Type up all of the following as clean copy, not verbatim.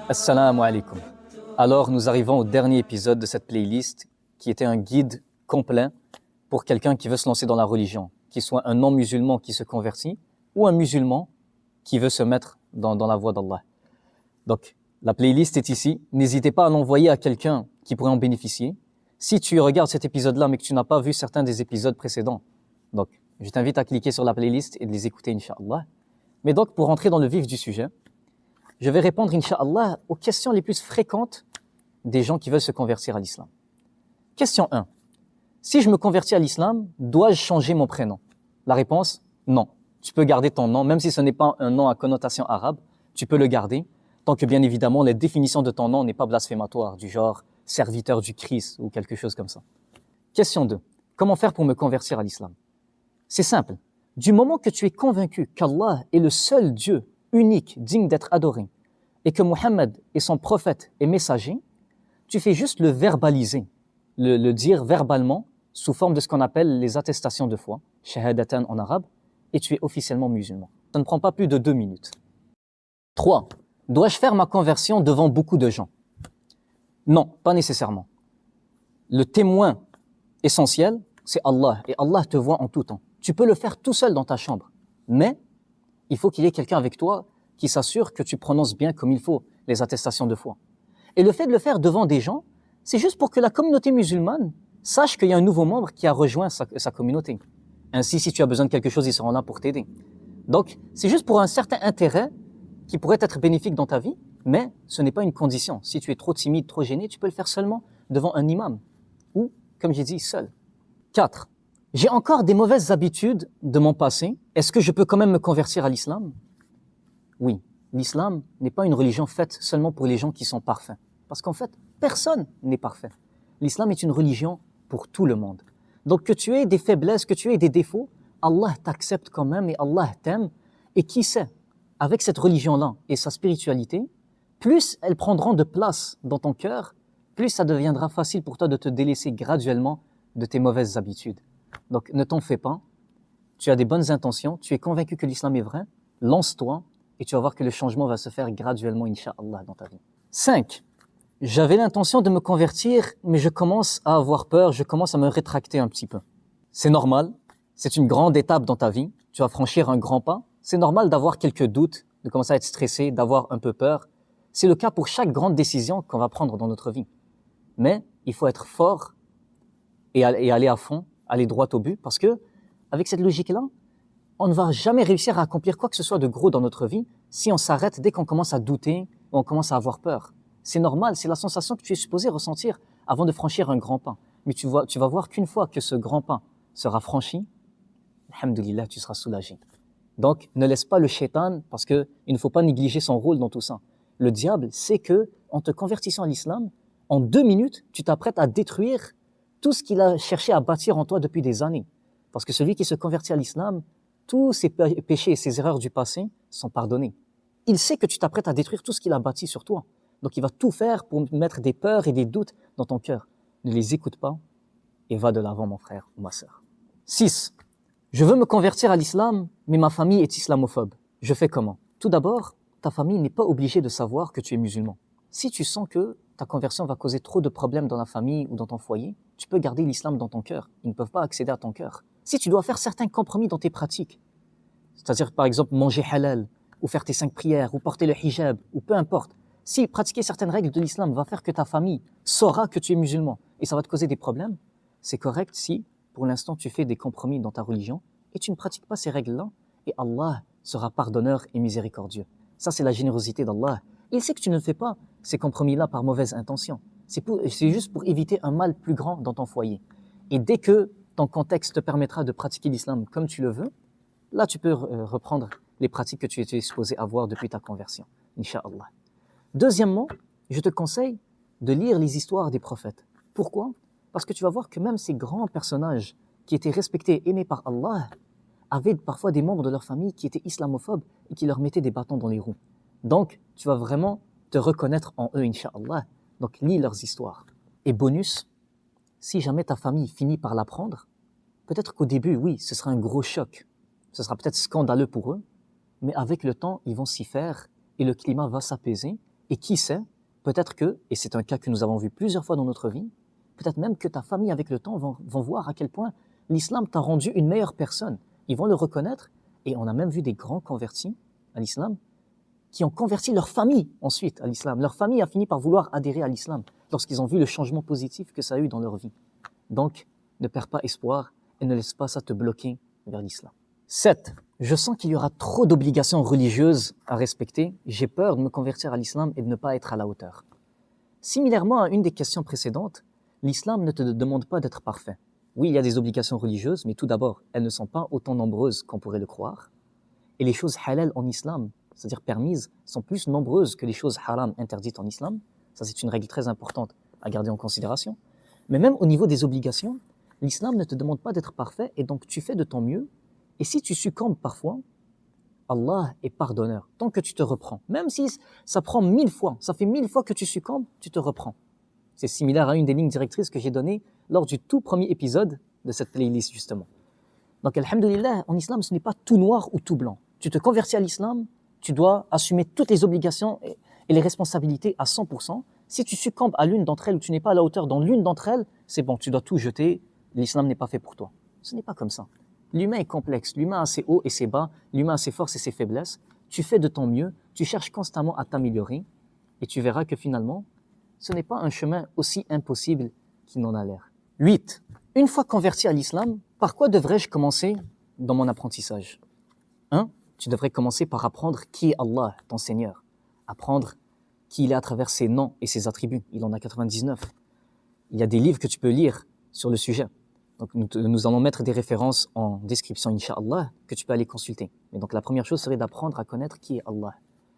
Assalamu alaikum. Alors nous arrivons au dernier épisode de cette playlist qui était un guide complet pour quelqu'un qui veut se lancer dans la religion, qu'il soit un non-musulman qui se convertit ou un musulman qui veut se mettre dans la voie d'Allah. Donc la playlist est ici. N'hésitez pas à l'envoyer à quelqu'un qui pourrait en bénéficier. Si tu regardes cet épisode-là mais que tu n'as pas vu certains des épisodes précédents, donc je t'invite à cliquer sur la playlist et de les écouter, Inch'Allah. Mais donc pour rentrer dans le vif du sujet, je vais répondre, Inch'Allah, aux questions les plus fréquentes des gens qui veulent se convertir à l'islam. Question 1. Si je me convertis à l'islam, dois-je changer mon prénom? La réponse, non. Tu peux garder ton nom, même si ce n'est pas un nom à connotation arabe, tu peux le garder, tant que bien évidemment les définitions de ton nom n'est pas blasphématoire, du genre serviteur du Christ ou quelque chose comme ça. Question 2. Comment faire pour me convertir à l'islam? C'est simple. Du moment que tu es convaincu qu'Allah est le seul Dieu unique, digne d'être adoré, et que Muhammad est son prophète et messager, tu fais juste le verbaliser, le dire verbalement sous forme de ce qu'on appelle les attestations de foi, shahadatan en arabe, et tu es officiellement musulman. Ça ne prend pas plus de 2 minutes. 3. Dois-je faire ma conversion devant beaucoup de gens? Non, pas nécessairement. Le témoin essentiel, c'est Allah, et Allah te voit en tout temps. Tu peux le faire tout seul dans ta chambre, mais il faut qu'il y ait quelqu'un avec toi qui s'assure que tu prononces bien comme il faut les attestations de foi. Et le fait de le faire devant des gens, c'est juste pour que la communauté musulmane sache qu'il y a un nouveau membre qui a rejoint sa communauté. Ainsi, si tu as besoin de quelque chose, ils seront là pour t'aider. Donc, c'est juste pour un certain intérêt qui pourrait être bénéfique dans ta vie, mais ce n'est pas une condition. Si tu es trop timide, trop gêné, tu peux le faire seulement devant un imam ou, comme j'ai dit, seul. 4. J'ai encore des mauvaises habitudes de mon passé. Est-ce que je peux quand même me convertir à l'islam? Oui, l'islam n'est pas une religion faite seulement pour les gens qui sont parfaits. Parce qu'en fait, personne n'est parfait. L'islam est une religion pour tout le monde. Donc que tu aies des faiblesses, que tu aies des défauts, Allah t'accepte quand même et Allah t'aime. Et qui sait, avec cette religion-là et sa spiritualité, plus elles prendront de place dans ton cœur, plus ça deviendra facile pour toi de te délaisser graduellement de tes mauvaises habitudes. Donc ne t'en fais pas, tu as des bonnes intentions, tu es convaincu que l'islam est vrai, lance-toi et tu vas voir que le changement va se faire graduellement, Inch'Allah, dans ta vie. 5. J'avais l'intention de me convertir, mais je commence à avoir peur, je commence à me rétracter un petit peu. C'est normal, c'est une grande étape dans ta vie, tu vas franchir un grand pas, c'est normal d'avoir quelques doutes, de commencer à être stressé, d'avoir un peu peur. C'est le cas pour chaque grande décision qu'on va prendre dans notre vie. Mais il faut être fort et aller à fond, aller droit au but, parce que avec cette logique-là, on ne va jamais réussir à accomplir quoi que ce soit de gros dans notre vie si on s'arrête dès qu'on commence à douter ou on commence à avoir peur. C'est normal, c'est la sensation que tu es supposé ressentir avant de franchir un grand pas. Mais tu vas voir qu'une fois que ce grand pas sera franchi, alhamdoulilah, tu seras soulagé. Donc, ne laisse pas le shaitan, parce que il ne faut pas négliger son rôle dans tout ça. Le diable sait que, en te convertissant à l'islam, en 2 minutes, tu t'apprêtes à détruire tout ce qu'il a cherché à bâtir en toi depuis des années. Parce que celui qui se convertit à l'islam, tous ses péchés et ses erreurs du passé sont pardonnés. Il sait que tu t'apprêtes à détruire tout ce qu'il a bâti sur toi. Donc il va tout faire pour mettre des peurs et des doutes dans ton cœur. Ne les écoute pas et va de l'avant, mon frère ou ma sœur. 6. Je veux me convertir à l'islam, mais ma famille est islamophobe. Je fais comment? Tout d'abord, ta famille n'est pas obligée de savoir que tu es musulman. Si tu sens que ta conversion va causer trop de problèmes dans la famille ou dans ton foyer, tu peux garder l'islam dans ton cœur. Ils ne peuvent pas accéder à ton cœur. Si tu dois faire certains compromis dans tes pratiques, c'est-à-dire par exemple manger halal, ou faire tes 5 prières, ou porter le hijab, ou peu importe, si pratiquer certaines règles de l'islam va faire que ta famille saura que tu es musulman et ça va te causer des problèmes, c'est correct si, pour l'instant, tu fais des compromis dans ta religion et tu ne pratiques pas ces règles-là et Allah sera pardonneur et miséricordieux. Ça, c'est la générosité d'Allah. Il sait que tu ne fais pas ces compromis-là par mauvaise intention. C'est juste pour éviter un mal plus grand dans ton foyer. Et dès que ton contexte te permettra de pratiquer l'islam comme tu le veux, là, tu peux reprendre les pratiques que tu étais supposé avoir depuis ta conversion, Inch'Allah. Deuxièmement, je te conseille de lire les histoires des prophètes. Pourquoi? Parce que tu vas voir que même ces grands personnages qui étaient respectés et aimés par Allah avaient parfois des membres de leur famille qui étaient islamophobes et qui leur mettaient des bâtons dans les roues. Donc, tu vas vraiment te reconnaître en eux, Inch'Allah. Donc, lis leurs histoires. Et bonus, si jamais ta famille finit par l'apprendre, peut-être qu'au début, oui, ce sera un gros choc. Ce sera peut-être scandaleux pour eux, mais avec le temps, ils vont s'y faire et le climat va s'apaiser. Et qui sait, peut-être que, et c'est un cas que nous avons vu plusieurs fois dans notre vie, peut-être même que ta famille avec le temps vont voir à quel point l'islam t'a rendu une meilleure personne. Ils vont le reconnaître et on a même vu des grands convertis à l'islam qui ont converti leur famille ensuite à l'islam. Leur famille a fini par vouloir adhérer à l'islam lorsqu'ils ont vu le changement positif que ça a eu dans leur vie. Donc, ne perds pas espoir et ne laisse pas ça te bloquer vers l'islam. 7. Je sens qu'il y aura trop d'obligations religieuses à respecter. J'ai peur de me convertir à l'islam et de ne pas être à la hauteur. Similairement à une des questions précédentes, l'islam ne te demande pas d'être parfait. Oui, il y a des obligations religieuses, mais tout d'abord, elles ne sont pas autant nombreuses qu'on pourrait le croire. Et les choses halal en islam, c'est-à-dire permises, sont plus nombreuses que les choses haram interdites en islam. Ça, c'est une règle très importante à garder en considération. Mais même au niveau des obligations, l'islam ne te demande pas d'être parfait et donc tu fais de ton mieux. Et si tu succombes parfois, Allah est pardonneur, tant que tu te reprends. Même si ça prend 1000 fois, ça fait 1000 fois que tu succombes, tu te reprends. C'est similaire à une des lignes directrices que j'ai données lors du tout premier épisode de cette playlist, justement. Donc, alhamdoulilah, en islam, ce n'est pas tout noir ou tout blanc. Tu te convertis à l'islam, tu dois assumer toutes les obligations et les responsabilités à 100%. Si tu succombes à l'une d'entre elles ou tu n'es pas à la hauteur dans l'une d'entre elles, c'est bon, tu dois tout jeter, l'islam n'est pas fait pour toi. Ce n'est pas comme ça. L'humain est complexe, l'humain a ses hauts et ses bas, l'humain a ses forces et ses faiblesses. Tu fais de ton mieux, tu cherches constamment à t'améliorer et tu verras que finalement, ce n'est pas un chemin aussi impossible qu'il n'en a l'air. 8. Une fois converti à l'islam, par quoi devrais-je commencer dans mon apprentissage? 1. Tu devrais commencer par apprendre qui est Allah, ton Seigneur. Apprendre qui il est à travers ses noms et ses attributs. Il en a 99. Il y a des livres que tu peux lire sur le sujet. Donc, nous allons mettre des références en description, Inch'Allah, que tu peux aller consulter. Mais donc, la première chose serait d'apprendre à connaître qui est Allah.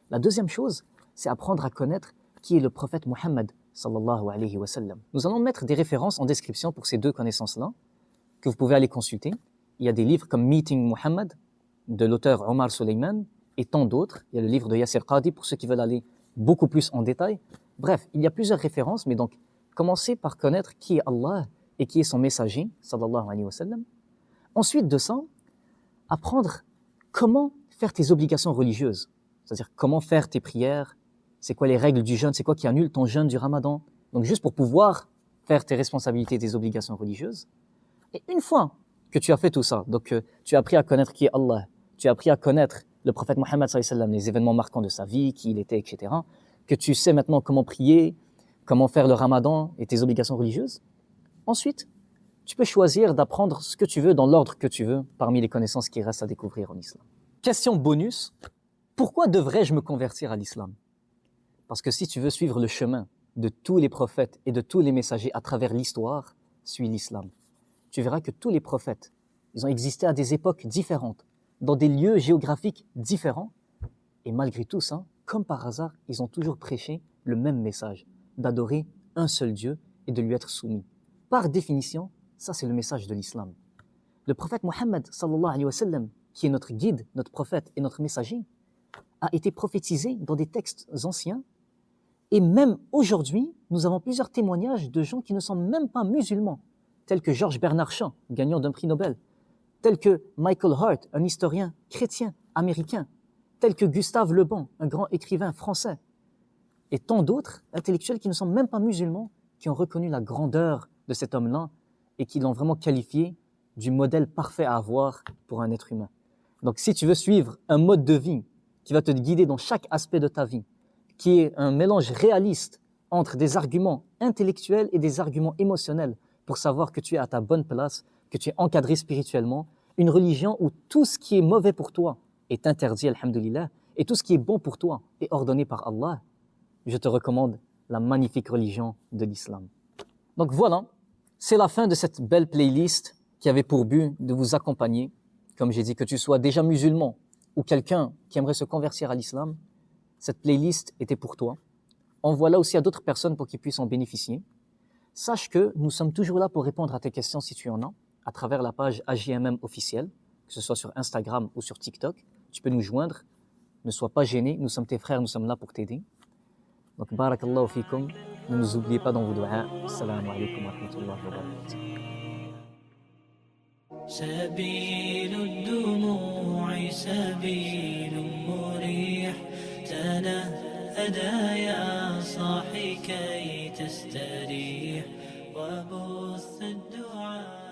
La deuxième chose, c'est apprendre à connaître qui est le prophète Muhammad, sallallahu alayhi wa sallam. Nous allons mettre des références en description pour ces deux connaissances-là, que vous pouvez aller consulter. Il y a des livres comme Meeting Muhammad, de l'auteur Omar Suleiman, et tant d'autres. Il y a le livre de Yasser Qadi, pour ceux qui veulent aller beaucoup plus en détail. Bref, il y a plusieurs références, mais donc, commencez par connaître qui est Allah et qui est son messager, sallallahu alayhi wa sallam. Ensuite de ça, apprendre comment faire tes obligations religieuses, c'est-à-dire comment faire tes prières, c'est quoi les règles du jeûne, c'est quoi qui annule ton jeûne du ramadan. Donc juste pour pouvoir faire tes responsabilités, tes obligations religieuses. Et une fois que tu as fait tout ça, donc tu as appris à connaître qui est Allah, tu as appris à connaître le prophète Mohammed sallallahu alayhi wa sallam, les événements marquants de sa vie, qui il était, etc., que tu sais maintenant comment prier, comment faire le ramadan et tes obligations religieuses, ensuite, tu peux choisir d'apprendre ce que tu veux dans l'ordre que tu veux parmi les connaissances qui restent à découvrir en islam. Question bonus, pourquoi devrais-je me convertir à l'islam? Parce que si tu veux suivre le chemin de tous les prophètes et de tous les messagers à travers l'histoire, suis l'islam. Tu verras que tous les prophètes, ils ont existé à des époques différentes, dans des lieux géographiques différents, et malgré tout ça, comme par hasard, ils ont toujours prêché le même message, d'adorer un seul Dieu et de lui être soumis. Par définition, ça c'est le message de l'islam. Le prophète Mohammed sallallahu alayhi wa sallam, qui est notre guide, notre prophète et notre messager, a été prophétisé dans des textes anciens. Et même aujourd'hui, nous avons plusieurs témoignages de gens qui ne sont même pas musulmans, tels que Georges Bernard Shaw, gagnant d'un prix Nobel, tels que Michael Hart, un historien chrétien américain, tels que Gustave Le Bon, un grand écrivain français, et tant d'autres intellectuels qui ne sont même pas musulmans, qui ont reconnu la grandeur de cet homme-là et qui l'ont vraiment qualifié du modèle parfait à avoir pour un être humain. Donc si tu veux suivre un mode de vie qui va te guider dans chaque aspect de ta vie, qui est un mélange réaliste entre des arguments intellectuels et des arguments émotionnels pour savoir que tu es à ta bonne place, que tu es encadré spirituellement, une religion où tout ce qui est mauvais pour toi est interdit, alhamdoulilah, et tout ce qui est bon pour toi est ordonné par Allah, je te recommande la magnifique religion de l'islam. Donc voilà, c'est la fin de cette belle playlist qui avait pour but de vous accompagner. Comme j'ai dit, que tu sois déjà musulman ou quelqu'un qui aimerait se convertir à l'islam, cette playlist était pour toi. Envoie-la aussi à d'autres personnes pour qu'ils puissent en bénéficier. Sache que nous sommes toujours là pour répondre à tes questions si tu en as, à travers la page AJMM officielle, que ce soit sur Instagram ou sur TikTok. Tu peux nous joindre. Ne sois pas gêné, nous sommes tes frères, nous sommes là pour t'aider. Donc, barakallahu fikum. Ne nous oubliez pas dans vos du'as. Assalamu alaikum wa rahmatullahi wa barakatuh. سبيل الدموع سبيل مريح، تنهدى يا صاحي كي تستريح، وبث الدعاء